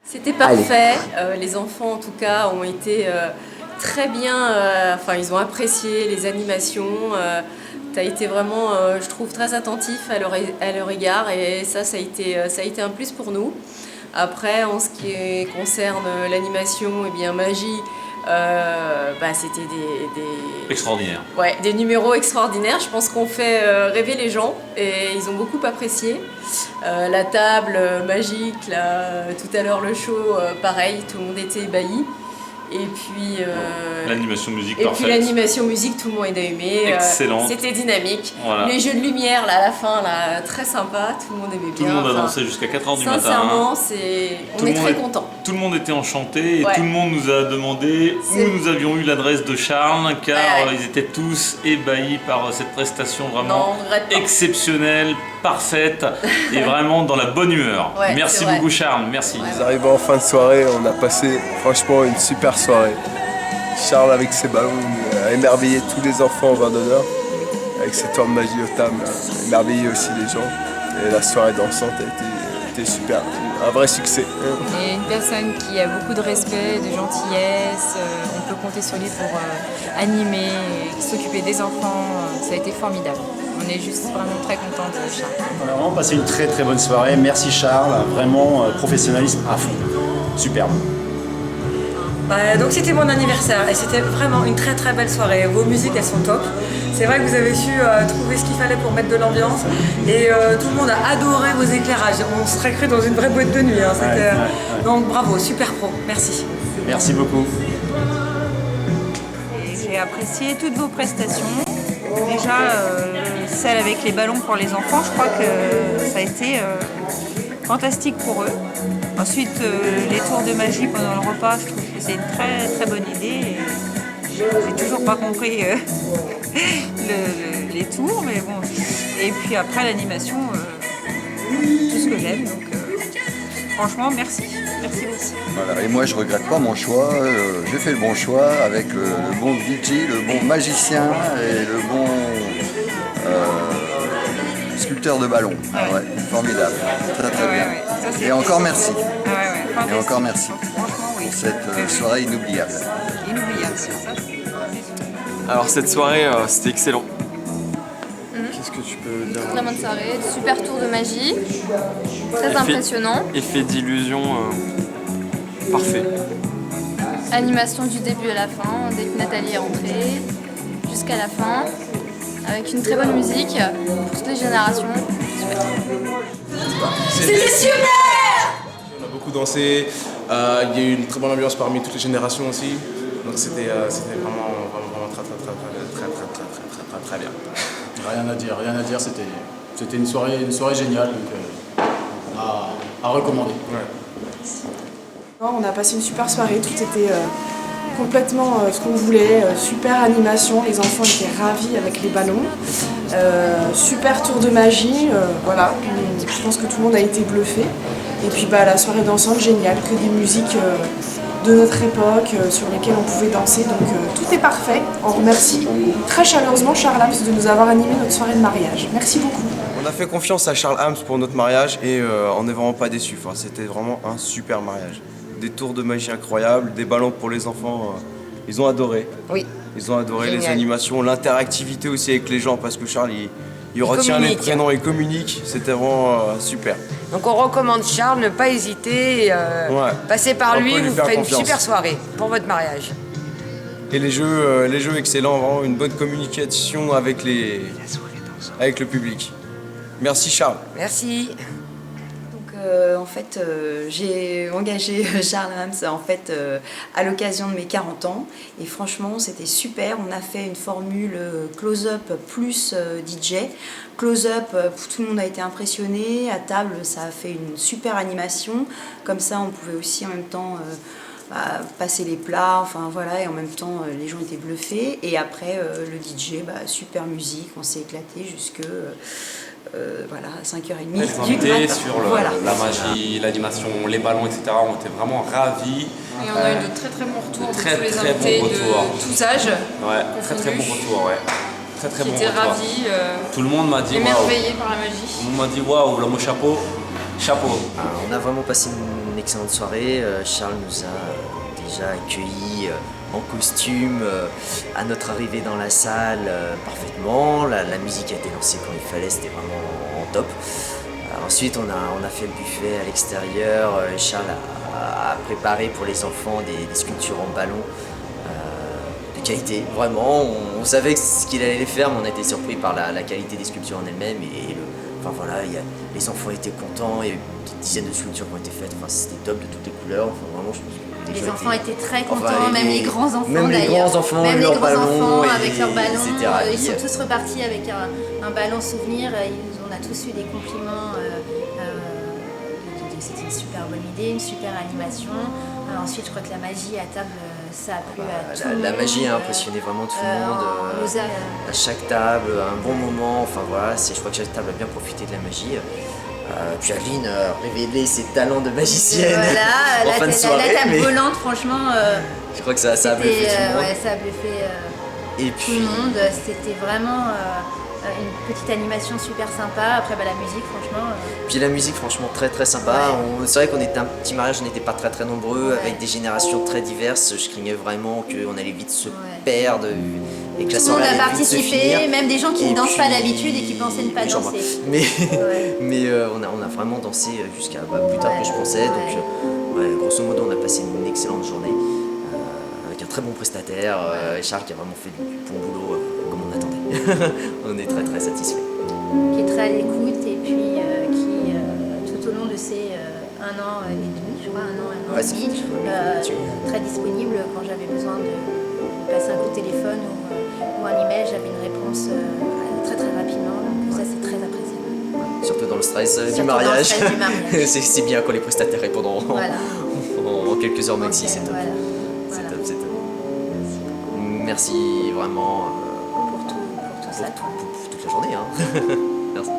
C'était parfait, les enfants en tout cas ont été très bien, enfin ils ont apprécié les animations, tu as été vraiment, je trouve, très attentif à leur égard et ça a été un plus pour nous. Après, en ce qui concerne l'animation, eh bien Magie, c'était Extraordinaire. ouais, des numéros extraordinaires. Je pense qu'on fait rêver les gens et ils ont beaucoup apprécié. La table magique, là, tout à l'heure le show, pareil, tout le monde était ébahi. Et puis l'animation musique et parfaite. puis l'animation musique, tout le monde a aimé. Excellent. C'était dynamique. Voilà. Les jeux de lumière là, à la fin, là, très sympa, tout le monde aimait bien. Tout le monde a dansé jusqu'à 4h du matin. Sincèrement, on est très contents. Tout le monde était enchanté et Ouais. tout le monde nous a demandé où nous avions eu l'adresse de Charles, car ils étaient tous ébahis par cette prestation vraiment exceptionnelle, parfaite et vraiment dans la bonne humeur. Ouais, merci beaucoup Charles, merci. Nous arrivons en fin de soirée, on a passé franchement une super soirée. Charles avec ses ballons a émerveillé tous les enfants en vin d'honneur, avec ses tours de magie au tam, a émerveillé aussi les gens. Et la soirée dansante a été super, un vrai succès. Il est une personne qui a beaucoup de respect, de gentillesse, on peut compter sur lui pour animer, s'occuper des enfants, ça a été formidable. On est juste vraiment très contents de Charles. On a vraiment passé une très très bonne soirée, merci Charles, vraiment professionnalisme à fond, superbe. Donc c'était mon anniversaire et c'était vraiment une très très belle soirée. Vos musiques elles sont top. C'est vrai que vous avez su trouver ce qu'il fallait pour mettre de l'ambiance et tout le monde a adoré vos éclairages. On serait cru dans une vraie boîte de nuit. Hein. Donc bravo, super pro, merci. Merci beaucoup. J'ai apprécié toutes vos prestations. Déjà celle avec les ballons pour les enfants, je crois que ça a été fantastique pour eux. Ensuite, les tours de magie pendant le repas, je trouve que c'est une très très bonne idée. J'ai toujours pas compris les tours, mais bon. Et puis après l'animation, tout ce que j'aime. Donc franchement, merci. Merci beaucoup. Voilà, et moi je regrette pas mon choix, j'ai fait le bon choix avec le bon DJ, le bon magicien et le bon sculpteur de ballons. Ah ouais, formidable, très très bien. Et encore merci. Et encore merci pour cette soirée inoubliable. Inoubliable, ça. Alors cette soirée, c'était excellent. Qu'est-ce que tu peux dire? Très bonne soirée, super tour de magie, très impressionnant. Effet d'illusion parfait. Animation du début à la fin, dès que Nathalie est rentrée, jusqu'à la fin, avec une très bonne musique pour toutes les générations. Super. C'était super! On a beaucoup dansé, il y a eu une très bonne ambiance parmi toutes les générations aussi. Donc c'était vraiment très bien. Rien à dire, c'était une soirée géniale, donc à recommander. On a passé une super soirée, tout était complètement ce qu'on voulait, super animation, les enfants étaient ravis avec les ballons, super tour de magie, voilà, je pense que tout le monde a été bluffé. Et puis la soirée dansante, géniale, que des musiques de notre époque sur lesquelles on pouvait danser, donc tout est parfait. On remercie très chaleureusement Charles Hams de nous avoir animé notre soirée de mariage. Merci beaucoup. On a fait confiance à Charles Hams pour notre mariage et on n'est vraiment pas déçus. Enfin, c'était vraiment un super mariage. Des tours de magie incroyables, des ballons pour les enfants, ils ont adoré. Oui. Ils ont adoré Génial. les animations, l'interactivité aussi avec les gens parce que Charles il retient les prénoms et communique, c'était vraiment super. Donc on recommande Charles, ne pas hésiter, passez par lui, vous ferez une super soirée pour votre mariage. Et les jeux excellents, vraiment une bonne communication avec le public. Merci Charles. Merci. En fait, j'ai engagé Charles Hams à l'occasion de mes 40 ans et franchement c'était super. On a fait une formule close-up plus DJ. Close-up, tout le monde a été impressionné. À table, ça a fait une super animation. Comme ça, on pouvait aussi en même temps passer les plats, enfin voilà, et en même temps les gens étaient bluffés. Et après le DJ, super musique, on s'est éclaté jusque voilà, à 5h30 Les invités sur la magie, l'animation, les ballons, etc. ont été vraiment ravis. Et on a eu de très très bons retours de tous les très invités bons retours. de tous âges. Ouais, très bons retours, ouais. Très Qui bons étaient retours. ravis, Tout le monde m'a dit émerveillés par la magie. Tout le monde m'a dit waouh, l'homme au chapeau. chapeau. On a vraiment passé une excellente soirée. Charles nous a déjà accueillis en costume à notre arrivée dans la salle parfaitement. La musique a été lancée quand il fallait, c'était vraiment en top. Ensuite, on a fait le buffet à l'extérieur. Charles a préparé pour les enfants des sculptures en ballon de qualité. Vraiment, on savait ce qu'il allait les faire, mais on a été surpris par la qualité des sculptures en elles-mêmes. Enfin voilà, les enfants étaient contents, il y a eu des dizaines de sculptures qui ont été faites. Enfin, c'était top de toutes les couleurs. Enfin, vraiment, je pense que les enfants étaient très contents, même les grands-enfants d'ailleurs. Même les grands-enfants, même les leurs ballons, avec leurs ballons. Ils sont tous repartis avec un ballon souvenir. On a tous eu des compliments. C'était une super bonne idée, une super animation. Ensuite, je crois que la magie à table, ça a plu à tout le monde. La magie a impressionné vraiment tout le monde. À chaque table, un bon moment. Enfin voilà, je crois que chaque table a bien profité de la magie. Puis Adeline a révélé ses talents de magicienne en fin de soirée. La table volante, franchement, je crois que ça a bluffé tout le monde. Ouais, ça a bluffé tout le monde. C'était vraiment une petite animation super sympa. Après, la musique, franchement. Puis la musique, franchement, très très sympa. Ouais. C'est vrai qu'on était un petit mariage, on n'était pas très très nombreux, avec des générations très diverses. Je craignais vraiment qu'on allait vite se perdre. Et que tout le monde a participé, même des gens qui ne dansent pas d'habitude et qui pensaient ne pas danser. Mais on a vraiment dansé jusqu'à plus tard que je pensais. Donc, grosso modo, on a passé une excellente journée avec un très bon prestataire. Charles qui a vraiment fait du bon boulot comme on attendait. On est très très satisfaits. Qui est très à l'écoute et puis qui, tout au long de ces 1 an et demi, je crois, 1 an et demi, très disponible quand j'avais besoin de passer un coup de téléphone ou un email, j'avais une réponse très très rapidement, donc ça c'est très appréciable. Surtout dans le stress du mariage. C'est bien quand les prestataires répondent en quelques heures maxi, c'est top. C'est top, c'est top. Merci vraiment pour tout ça. Pour toute la journée. Hein. Merci.